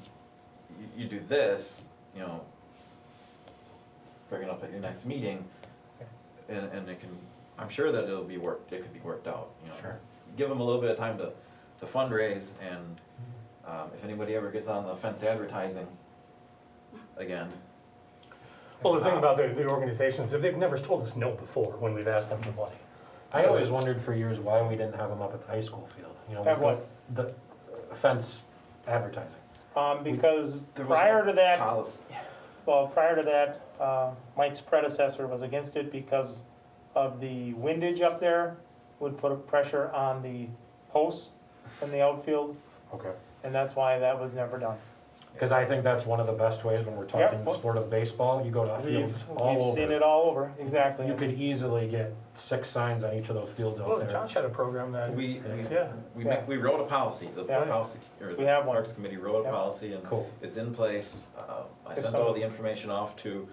S7: you do this, you know, bring it up at your next meeting, and it can, I'm sure that it could be worked out, you know.
S6: Sure.
S7: Give them a little bit of time to fundraise, and, if anybody ever gets on the fence advertising again.
S4: Well, the thing about the organizations, is they've never told us no before when we've asked them for money.
S6: I always wondered for years why we didn't have them up at the high school field, you know.
S1: Have what?
S6: The fence advertising.
S1: Because
S7: There was
S1: prior to that,
S7: Policy.
S1: well, prior to that, Mike's predecessor was against it because of the windage up there would put a pressure on the posts in the outfield,
S6: Okay.
S1: and that's why that was never done.
S6: Because I think that's one of the best ways when we're talking
S1: Yep.
S6: sport of baseball, you go to fields all
S1: We've
S6: over.
S1: seen it all over, exactly.
S6: You could easily get 6 signs on each of those fields out
S4: Well,
S6: there.
S4: Josh had a program that, yeah.
S7: We wrote a policy, the
S1: Yeah.
S7: policy, or
S1: We
S7: the
S1: have one.
S7: Parks Committee wrote a
S1: Yeah.
S7: policy, and
S6: Cool.
S7: it's in place. I
S1: If
S7: sent
S1: some-
S7: all the information off to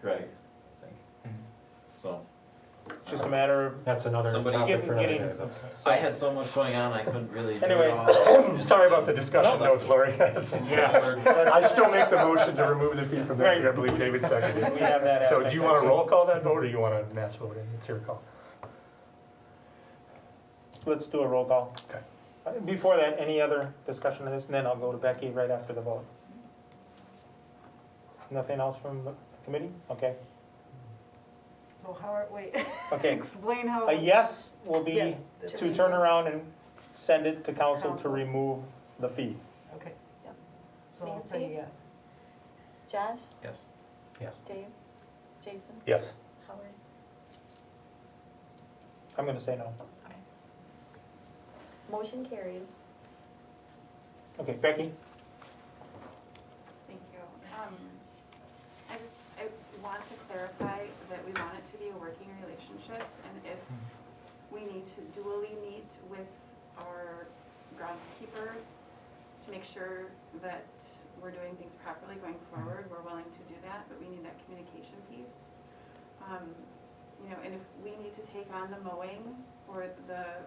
S7: Greg, I think. So,
S1: Just a matter of
S6: That's another
S7: Somebody
S6: topic for another
S1: getting-
S6: day, though.
S7: I had so much going on, I couldn't really do
S1: Anyway.
S7: it all.
S4: Sorry about the discussion
S7: No,
S4: notes, Lori. Yeah, I still make the motion to remove the fee from this, and I believe David seconded
S1: We
S4: it.
S1: have that
S4: So
S1: aspect
S4: do you want to
S1: also.
S4: roll call that vote, or you want to mass vote it? It's your call.
S1: Let's do a roll call.
S4: Okay.
S1: Before that, any other discussion of this, and then I'll go to Becky right after the vote. Nothing else from the committee? Okay.
S8: So how are, wait,
S1: Okay.
S8: explain how.
S1: A yes will be
S8: Yes,
S1: to turn around and send it to council to
S8: Council.
S1: remove the fee.
S8: Okay.
S9: Yep.
S8: So I'll say
S9: Nancy?
S8: yes.
S9: Josh,
S7: Yes.
S6: Yes.
S9: Dave, Jason,
S4: Yes.
S9: Howard.
S1: I'm gonna say no.
S9: Motion carries.
S1: Okay, Becky?
S2: Thank you. I want to clarify that we want it to be a working relationship, and if we need to dually meet with our groundskeeper to make sure that we're doing things properly going forward, we're willing to do that, but we need that communication piece. You know, and if we need to take on the mowing or the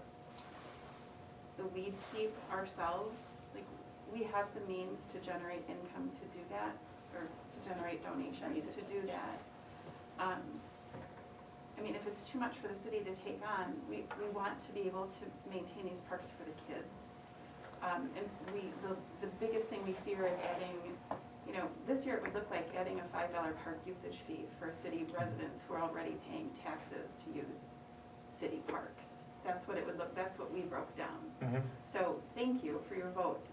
S2: weed keep ourselves, like, we have the means to generate income to do that, or to generate donations to do that. I mean, if it's too much for the city to take on, we want to be able to maintain these parks for the kids. And the biggest thing we fear is adding, you know, this year it would look like adding a $5 park usage fee for city residents who are already paying taxes to use city parks. That's what it would look, that's what we broke down.
S1: Mm-hmm.
S2: So, thank you for your vote,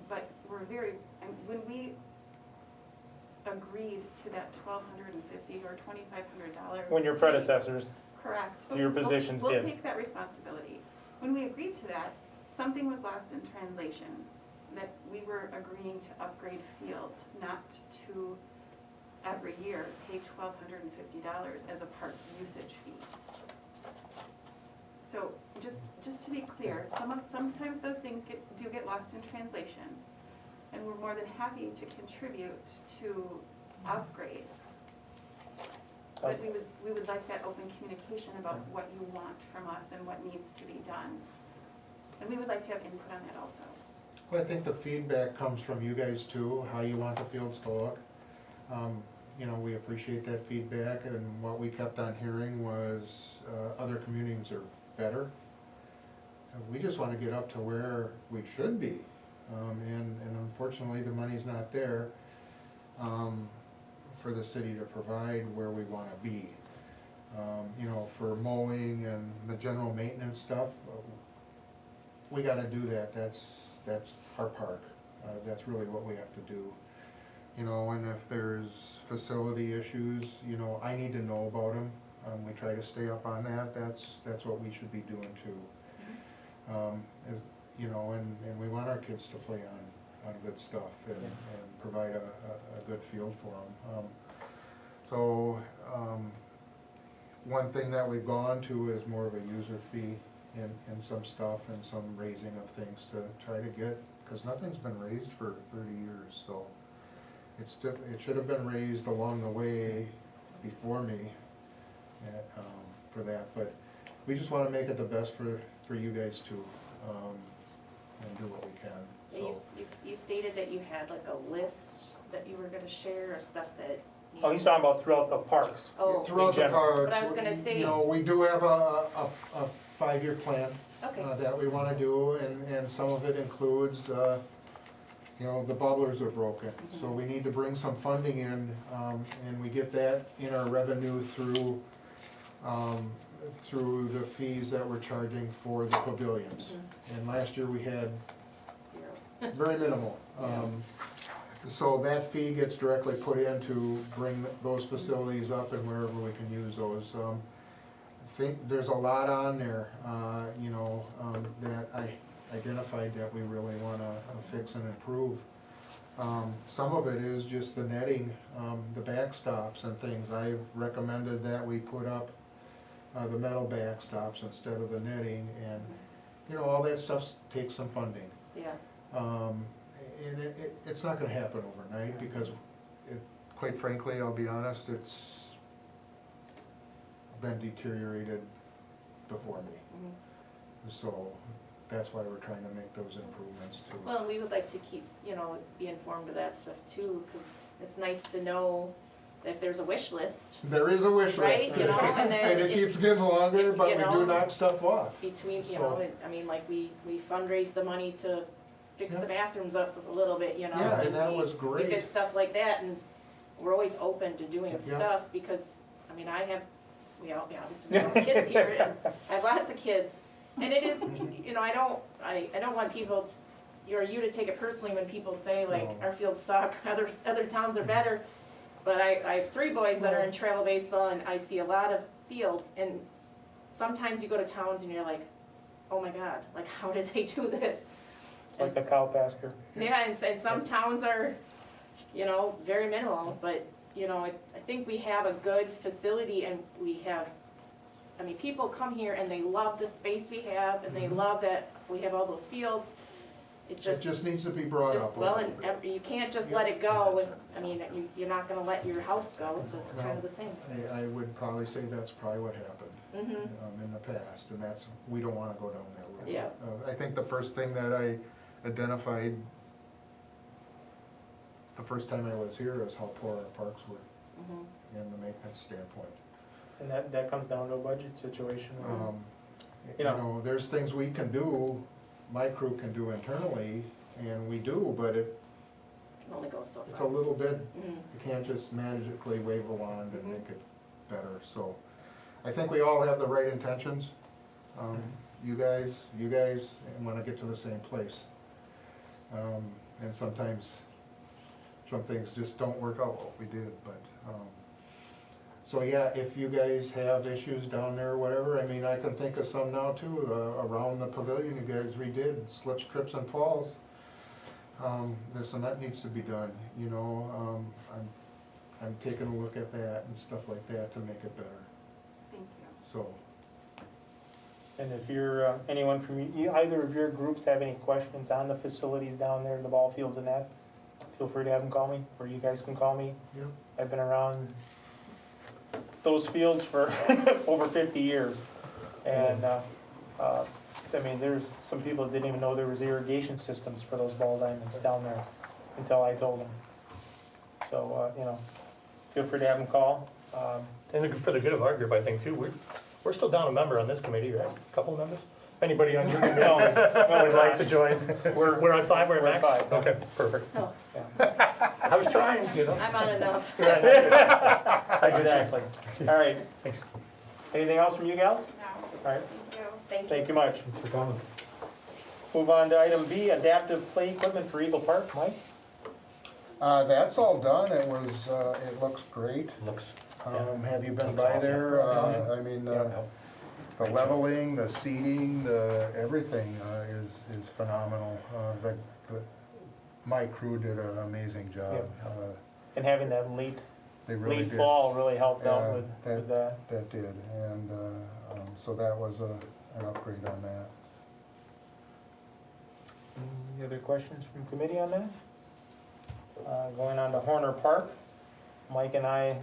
S2: but we're when we agreed to that $1,250 or $2,500.
S1: When your predecessors,
S2: Correct.
S1: your positions
S2: We'll
S1: did.
S2: take that responsibility. When we agreed to that, something was lost in translation, that we were agreeing to upgrade fields, not to every year pay $1,250 as a park usage fee. So, just to be clear, sometimes those things do get lost in translation, and we're more than happy to contribute to upgrades. But we would like that open communication about what you want from us and what needs to be done. And we would like to have input on that also.
S5: Well, I think the feedback comes from you guys too, how you want the fields to look. You know, we appreciate that feedback, and what we kept on hearing was, other communities are better. We just wanna get up to where we should be, and unfortunately, the money's not there, for the city to provide where we wanna be. You know, for mowing and the general maintenance stuff, we gotta do that, that's our park, that's really what we have to do. You know, and if there's facility issues, you know, I need to know about them, we try to stay up on that, that's what we should be doing too. You know, and we want our kids to play on good stuff and provide a good field for them. One thing that we've gone to is more of a user fee in some stuff and some raising of things to try to get, because nothing's been raised for 30 years, so it should have been raised along the way before me for that, but we just want to make it the best for you guys too. and do what we can.
S3: Yeah,
S5: So,
S3: you stated that you had like a list that you were gonna share of stuff that.
S1: Oh, he's talking about throughout the parks.
S3: Oh,
S5: throughout the
S1: general.
S5: parks,
S3: But I was gonna say-
S5: you know, we do have a 5-year plan.
S3: okay,
S5: That we wanna do, and some of it includes, you know, the bubblers are broken. So we need to bring some funding in, and we get that in our revenue through the fees that we're charging for the pavilions. And last year we had
S3: zero.
S5: very minimal. So that fee gets directly put in to bring those facilities up and wherever we can use those. I think there's a lot on there, you know, that I identified that we really wanna fix and improve. Some of it is just the netting, the backstops and things. I've recommended that we put up the metal backstops instead of the netting, and, you know, all that stuff takes some funding.
S3: Yeah,
S5: And it's not gonna happen overnight, because quite frankly, I'll be honest, it's been deteriorated before me. So that's why we're trying to make those improvements too.
S3: well, we would like to keep, be informed of that stuff too, cause it's nice to know if there's a wish list
S5: There is a wish list.
S3: Right, and then
S5: And it
S3: if-
S5: keeps getting longer,
S3: if,
S5: but
S3: you
S5: we
S3: know,
S5: do knock stuff off.
S3: between,
S5: So-
S3: like we fundraised the money to fix the
S5: Yeah.
S3: bathrooms up a little bit,
S5: Yeah, and that
S3: we-
S5: was great.
S3: We did stuff like that, and we're always open to doing
S5: Yeah.
S3: stuff, because, we obviously have kids here, and I have lots of kids, and it is, I don't want people, you to take it personally when people say like,
S5: No.
S3: our fields suck, other towns are better, but I have 3 boys that are in travel baseball, and I see a lot of fields, and sometimes you go to towns and you're like, oh my God, like, how did they do this?
S1: Like the cow pasture.
S3: Yeah, and some towns are, very minimal, but, I think we have a good facility, and we have, people come here and they love the space we have, and they love that we have all those fields. It
S5: It
S3: just,
S5: just needs to be brought up a
S3: well,
S5: little
S3: and
S5: bit.
S3: you can't just let it go, you're not gonna let your house go, so it's kind of the same.
S5: I would probably say that's probably what happened.
S3: Mm-hmm,
S5: In the past, and we don't wanna go down that road.
S3: Yeah.
S5: I think the first thing that I identified the first time I was here is how poor our parks were
S3: mm-hmm.
S5: in the maintenance standpoint.
S1: And that comes down to a budget situation.
S5: You
S1: You know.
S5: know, there's things we can do, my crew can do internally, and we do, but
S3: It only goes so far.
S5: it's a little bit,
S3: Mhm.
S5: you can't just magically wave a wand and
S3: Mhm.
S5: make it better, so. I think we all have the right intentions, you guys, and wanna get to the same place. And sometimes, some things just don't work out what we did, but, so yeah, if you guys have issues down there or whatever, I can think of some now too, around the pavilion, you guys redid, slips, trips and falls. And that needs to be done, I'm taking a look at that and stuff like that to make it better,
S2: Thank you.
S5: so.
S1: And if you're, anyone from either of your groups have any questions on the facilities down there, the ball fields and that, feel free to have them call me, or you guys can call me.
S5: Yep.
S1: I've been around those fields for over 50 years. And, there's some people that didn't even know there was irrigation systems for those ball diamonds down there until I told them. So, feel free to have them call.
S4: And for the good of our group, I think too, we're still down a member on this committee, right? A couple of members? Anybody on your committee would like to join? We're on 5, we're at
S1: We're
S4: max?
S1: at 5, yeah.
S4: Okay, perfect.
S3: Oh,
S4: I was trying,
S3: I'm on enough.
S1: Exactly. All right.
S4: Thanks.
S1: Anything else from you gals?
S2: No,
S1: All right,
S2: thank you.
S3: Thank you.
S1: thank you much.
S6: Thanks for coming.
S1: Move on to item B, adaptive play equipment for Eagle Park. Mike?
S5: That's all done, it looks great.
S6: Looks,
S5: Have you been
S6: Looks
S5: by
S6: awesome.
S5: there?
S6: Looks awesome.
S5: The leveling, the seating, everything is phenomenal. My crew did an amazing job.
S1: And having that late
S5: They really
S1: late
S5: did.
S1: fall really helped out
S5: Yeah,
S1: with that.
S5: That did, and so that was an upgrade on that.
S1: Any other questions from committee on that? Going on to Horner Park, Mike and I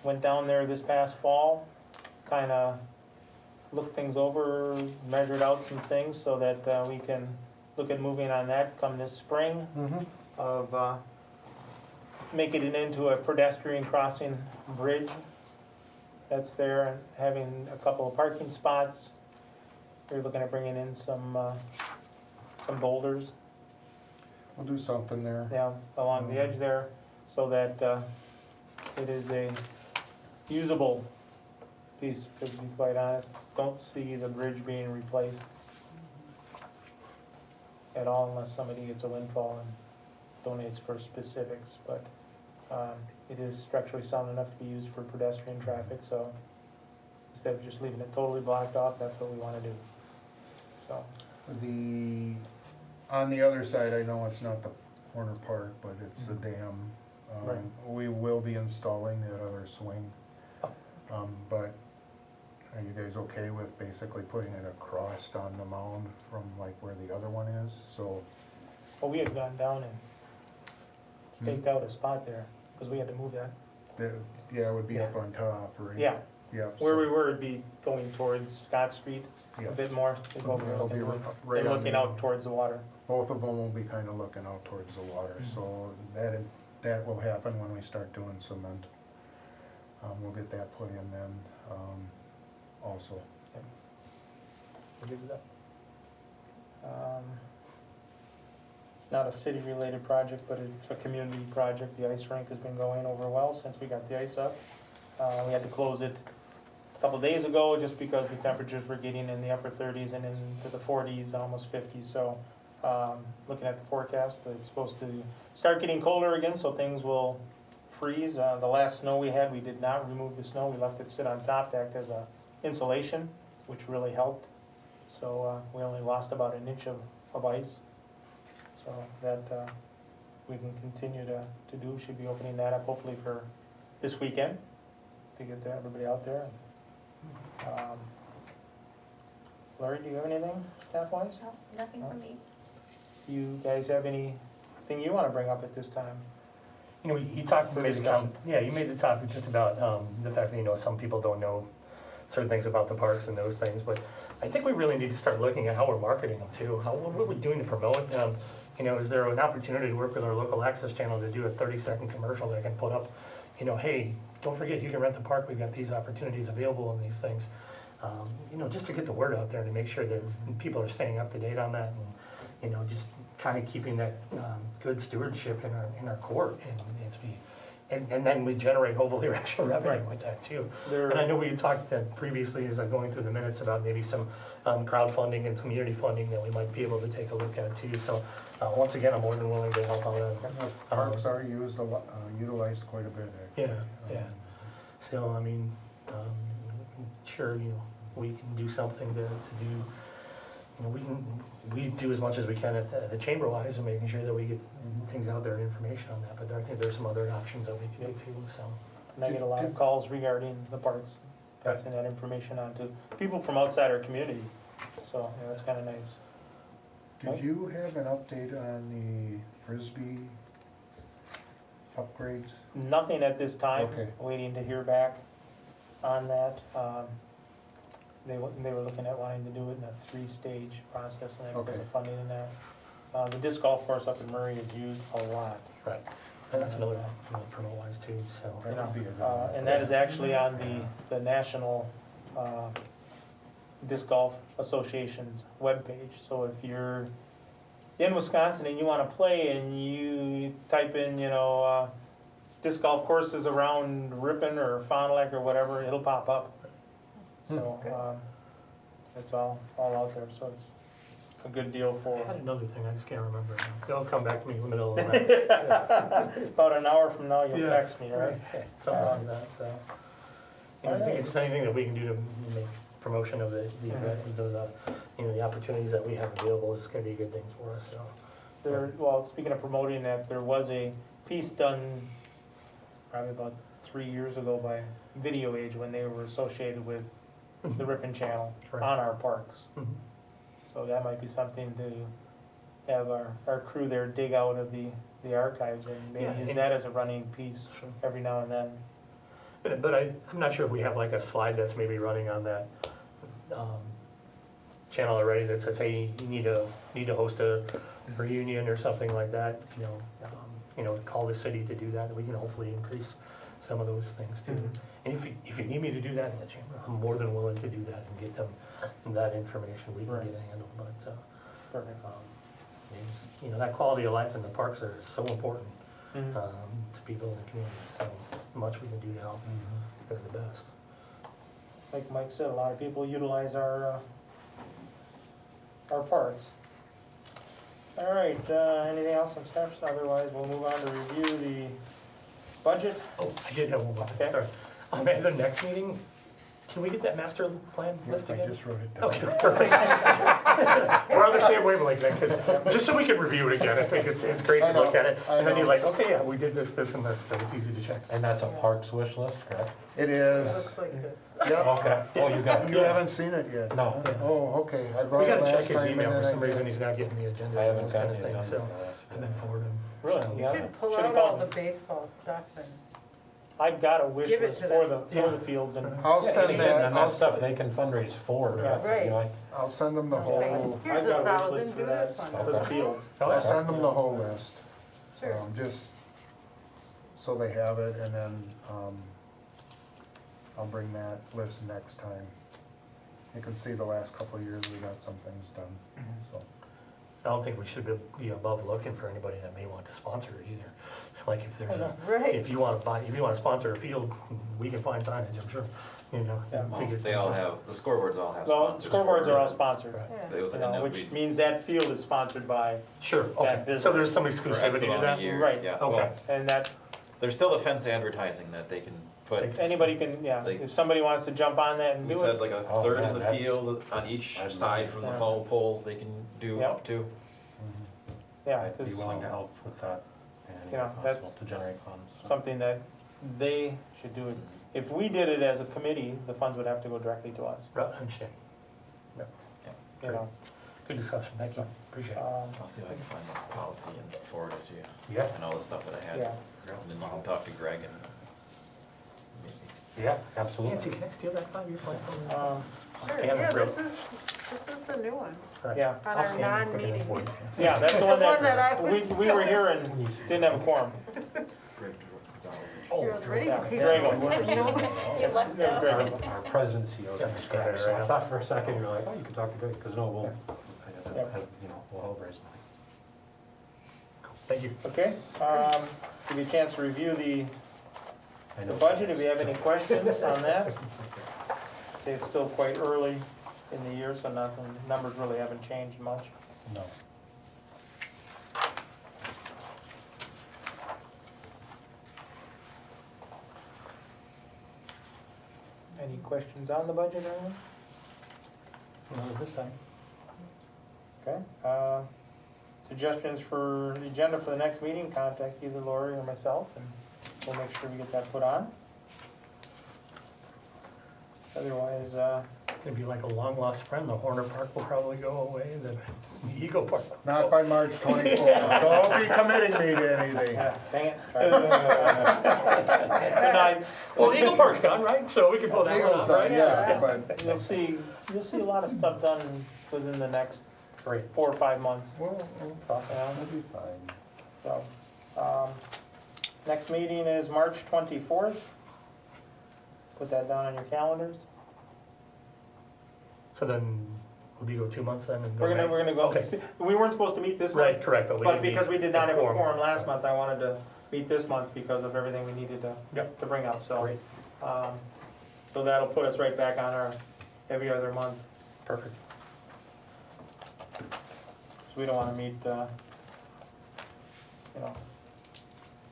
S1: went down there this past fall, kinda looked things over, measured out some things so that we can look at moving on that come this spring of making it into a pedestrian crossing bridge that's there and having a couple of parking spots. We're looking at bringing in some boulders,
S5: We'll do something there.
S1: yeah, along the edge there so that it is a usable piece, because to be quite honest, don't see the bridge being replaced at all unless somebody gets a windfall and donates for specifics, but it is structurally sound enough to be used for pedestrian traffic, so instead of just leaving it totally blocked off, that's what we wanna do, so.
S5: On the other side, I know it's not the corner part, but it's a dam.
S1: Right.
S5: We will be installing that other swing. But are you guys okay with basically putting it across on the mound from like where the other one is? So,
S1: Well, we had gone down and staked out a spot there, because we had to move that.
S5: yeah, it would be up on top, right?
S1: Yeah,
S5: Yeah.
S1: where we were, it'd be going towards Scott Street a
S5: Yes.
S1: bit more, is what we were
S5: It'll
S1: looking
S5: be
S1: at.
S5: right
S1: And
S5: on
S1: looking
S5: the-
S1: out towards the water.
S5: Both of them will be kind of looking out towards the water, so that will happen when we start doing cement. We'll get that put in then, also.
S1: We'll do that. It's not a city-related project, but it's a community project. The ice rink has been going over well since we got the ice up. We had to close it a couple days ago just because the temperatures were getting in the upper 30s and into the 40s, almost 50s. So looking at the forecast, it's supposed to start getting colder again, so things will freeze. The last snow we had, we did not remove the snow. We left it sit on top to act as a insulation, which really helped. So we only lost about an inch of ice. So that we can continue to do. Should be opening that up hopefully for this weekend to get everybody out there. Lori, do you have anything staff-wise?
S9: No, nothing from me.
S1: You guys have anything you want to bring up at this time?
S4: You know, you talked,
S1: For
S4: made the
S1: discussion.
S4: you made the topic just about the fact that, you know, some people don't know certain things about the parks and those things, but I think we really need to start looking at how we're marketing them too. What are we doing to promote them? You know, is there an opportunity to work with our local access channel to do a 30-second commercial that can put up, you know, hey, don't forget you can rent the park, we've got these opportunities available and these things. You know, just to get the word out there and to make sure that people are staying up to date on that and, you know, just kind of keeping that good stewardship in our court and then we generate hopefully extra revenue with that too.
S1: There-
S4: And I know we talked previously as I'm going through the minutes about maybe some crowdfunding and community funding that we might be able to take a look at too. So once again, I'm more than willing to help out.
S5: Parks are utilized quite a bit, actually.
S4: Yeah. So, I mean, sure, you know, we can do something to do, you know, we do as much as we can at the chamber wise and making sure that we get things out there and information on that, but I think there's some other options that we can do too, so.
S1: And I get a lot of calls regarding the parks, passing that information on to people from outside our community. So, yeah, that's kind of nice.
S5: Did you have an update on the Frisbee upgrades?
S1: Nothing at this time,
S5: Okay.
S1: waiting to hear back on that. They were looking at wanting to do it in a 3-stage process, and because
S5: Okay.
S1: of funding and that. The disc golf course up in Murray is used a lot.
S4: Right. And that's another, promote wise too, so.
S1: You
S5: That would be a good
S1: know,
S5: one.
S1: and that is actually on the National Disc Golf Association's webpage. So if you're in Wisconsin and you wanna play and you type in, you know, disc golf courses around Ripon or Fond du Lac or whatever, it'll pop up. So, it's all out there, so it's a good deal
S4: I had
S1: for,
S4: another thing, I just can't remember it now. They'll come back to me in the middle of the night.
S1: about an hour from now, you'll
S4: Yeah.
S1: text me, right?
S4: Something like that, so. You know, I think it's just anything that we can do to make promotion of the event, you know, the opportunities that we have available is gonna be a good thing for us, so.
S1: Well, speaking of promoting that, there was a piece done probably about 3 years ago by Video Age when they were associated with the Ripon Channel
S4: Correct.
S1: on our parks.
S4: Mhm.
S1: So that might be something to have our crew there dig out of the archives and maybe
S4: Yeah,
S1: use
S4: and-
S1: that as a running piece
S4: Sure.
S1: every now and then.
S4: But I'm not sure if we have like a slide that's maybe running on that channel already that says, hey, you need to host a reunion or something like that, call the city to do that, we can hopefully increase some of those things too.
S1: Mhm.
S4: And if you need me to do that in the chamber, I'm more than willing to do that and get them that information, we can
S1: Right.
S4: get it handled, but,
S1: Perfect.
S4: that quality of life in the parks are so important,
S1: Mhm.
S4: to people in the community, so much we can do to help is the best.
S1: Like Mike said, a lot of people utilize our parks. All right, anything else on steps? Otherwise, we'll move on to review the budget.
S4: Oh, I did have one more,
S1: Okay.
S4: sorry. At the next meeting, can we get that master plan list
S5: I
S4: again?
S5: just wrote it down.
S4: Okay, perfect. We're on the same wavelength then, because, just so we can review it again, I think it's great to look at it.
S5: I
S4: And then you're
S5: know.
S4: like, okay, yeah, we did this, and this, so it's easy to check.
S6: And that's a parks wish list, correct?
S5: It
S8: It
S5: is.
S8: looks like this.
S5: Yep.
S6: Okay, oh, you got
S5: You
S6: it.
S5: haven't seen it yet?
S6: No.
S5: Oh, okay. I
S4: We
S5: brought it
S4: gotta check
S5: last
S4: his
S5: time and
S4: email,
S5: then
S4: for
S5: I
S4: some reason
S5: did.
S4: he's not getting the agenda,
S6: I
S4: and
S6: haven't
S4: those kind
S6: gotten
S4: of
S6: it
S4: things,
S6: done.
S4: so I've been forwarding.
S1: Really?
S8: You
S1: Yeah.
S8: should pull
S1: Should've
S8: out all
S1: called
S8: the
S1: him.
S8: baseball stuff and,
S1: I've got a wish
S8: Give it
S1: list
S8: to
S1: for
S8: them.
S1: the fields and
S5: I'll send
S6: And
S5: that,
S6: that stuff they can fundraise for,
S1: Yeah.
S6: right? You know,
S5: I'll send them the
S8: say,
S5: whole,
S8: here's
S1: I've got a wish
S8: 1,000,
S1: list
S8: do
S1: for that,
S8: this one.
S1: for the fields.
S4: Oh,
S5: I'll
S4: yeah.
S5: send them the whole list.
S8: Sure.
S5: Just so they have it, and then, I'll bring that list next time. You can see the last couple of years, we got some things done, so.
S4: I don't think we should be above looking for anybody that may want to sponsor it either. Like if there's a,
S8: Right.
S4: if you wanna sponsor a field, we can find signage, I'm sure,
S1: Yeah.
S4: to get.
S7: They all have, the scoreboards all have
S1: Well,
S7: sponsors.
S1: scoreboards are all sponsored,
S4: Right.
S8: Yeah.
S7: It was like a note
S1: which means that field is sponsored by,
S4: Sure,
S1: that
S4: okay,
S1: business.
S4: so there's some
S7: for X
S4: exclusivity to
S7: amount of
S4: that?
S7: years,
S1: Right.
S7: yeah.
S4: Okay.
S7: Well,
S1: and that,
S7: there's still the fence advertising that they can put.
S1: anybody can, yeah,
S7: Like-
S1: if somebody wants to jump on that and
S7: We
S1: do
S7: said
S1: it.
S7: like a
S6: Oh,
S7: third
S6: man,
S7: of the
S6: that-
S7: field on each
S6: I'd
S7: side
S6: love
S7: from the
S1: Yeah.
S7: foul poles, they can do
S1: Yep.
S7: up to.
S1: Yeah,
S6: I'd be
S1: it's
S6: willing to help with that, and
S1: You know,
S6: possible
S1: that's
S6: to generate funds. so.
S1: something that they should do it. If we did it as a committee, the funds would have to go directly to us,
S4: Right, I understand.
S1: you know.
S4: Good discussion, thank you, appreciate it.
S7: I'll see if I can find the policy and forward it to you.
S4: Yeah.
S7: And all the stuff that I had.
S1: Yeah.
S7: And then you can talk to Greg and
S4: Yeah,
S6: Absolutely.
S4: Nancy, can I steal that 5-year plan from you?
S1: Um,
S4: I'll
S8: Sure,
S4: scan
S8: yeah,
S4: it real.
S8: this is the new one,
S4: Right.
S1: yeah,
S8: on
S4: I'll
S8: our
S4: scan it quick
S8: non-meeting.
S4: enough for you.
S1: yeah, that's the
S8: The
S1: one
S8: one that I
S1: that,
S8: was.
S1: we were here and didn't have a quorum.
S7: Greg.
S4: Oh,
S8: You're ready
S1: Yeah,
S8: to take
S1: very
S8: your
S1: good.
S8: words.
S9: You left
S1: That was
S9: out.
S1: great.
S6: Our presidency owes
S4: Yeah,
S6: me
S4: just
S6: scratch,
S4: got it
S6: so
S4: right
S6: I
S4: now.
S6: thought for a second, you're like, oh, you can talk to Greg, because no, we'll,
S1: Yeah.
S6: we'll help raise money.
S4: Thank you.
S1: Okay, give you a chance to review the
S6: I know.
S1: budget, if you have any questions on that. Say it's still quite early in the year, so nothing, numbers really haven't changed much.
S6: No.
S1: Any questions on the budget or anything?
S4: Not this time.
S1: Okay, suggestions for the agenda for the next meeting, contact either Lori or myself, and we'll make sure we get that put on. Otherwise,
S4: It'd be like a long lost friend, the Horner Park will probably go away, the Eagle Park.
S5: Not by March 24th. Don't be committing me to anything.
S1: yeah, dang it. Tonight,
S4: Well, Eagle Park's gone, right? So we can pull that one
S5: Eagles
S4: off,
S5: done,
S4: right?
S5: yeah, but,
S1: you'll see a lot of stuff done within the next 4 or 5 months.
S5: well, it'll be fine.
S1: So, next meeting is March 24th. Put that down on your calendars.
S4: So then, would we go 2 months then and go
S1: We're
S4: back?
S1: gonna go,
S4: Okay.
S1: we weren't supposed to meet this
S4: Right,
S1: month,
S4: correct, but we
S1: but
S4: didn't
S1: because we
S4: need
S1: did not have a
S4: quorum.
S1: quorum last month, I wanted to meet this month because of everything we needed to
S4: Yep.
S1: bring up, so.
S4: Great.
S1: So that'll put us right back on our every other month,
S4: Perfect.
S1: so we don't wanna meet,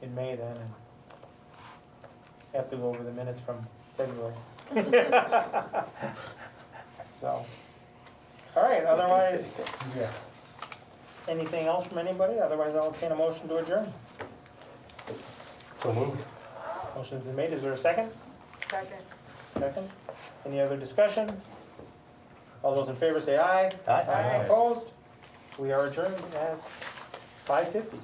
S1: in May then, and have to go over the minutes from February. So, all right, otherwise,
S5: Yeah.
S1: anything else from anybody? Otherwise, I'll entertain a motion to adjourn.
S4: So moved.
S1: Motion's been made, is there a second?
S8: Second.
S1: Second. Any other discussion? All those in favor say aye.
S4: Aye.
S1: Opposed? We are adjourned at 5:50.